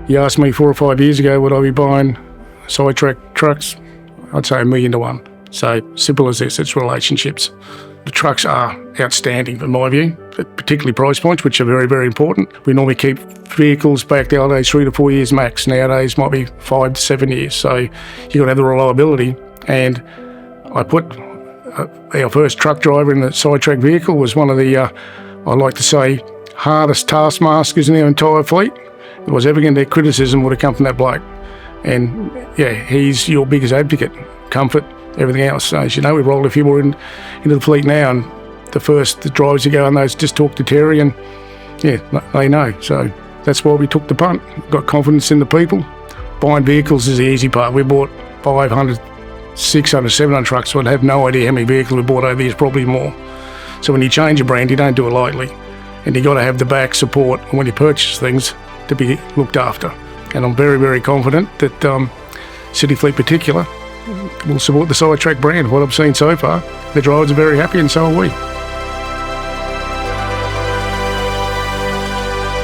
You asked me 4 or 5 years ago, would I be buying side-track trucks? I'd say 1,000,000 to 1. So simple as this, it's relationships. The trucks are outstanding in my view, particularly price points, which are very, very important. We normally keep vehicles back the old days 3 to 4 years max. Nowadays might be 5 to 7 years. So you've got to have the reliability. And I put our first truck driver in the side-track vehicle was one of the, I like to say, hardest taskmasters in our entire fleet. If I was ever going to get criticism, would have come from that bloke. And yeah, he's your biggest advocate. Comfort, everything else. So as you know, we've rolled a few more into the fleet now, and the drivers who go on those just talk to Terry, and yeah, they know. So that's why we took the punt. Got confidence in the people. Buying vehicles is the easy part. We bought 500, 600, 700 trucks, so I'd have no idea how many vehicles we bought over the years, probably more. So when you change a brand, you don't do it lightly, and you got to have the back support when you purchase things to be looked after. And I'm very, very confident that City Fleet particular will support the side-track brand. What I've seen so far, the drivers are very happy, and so are we.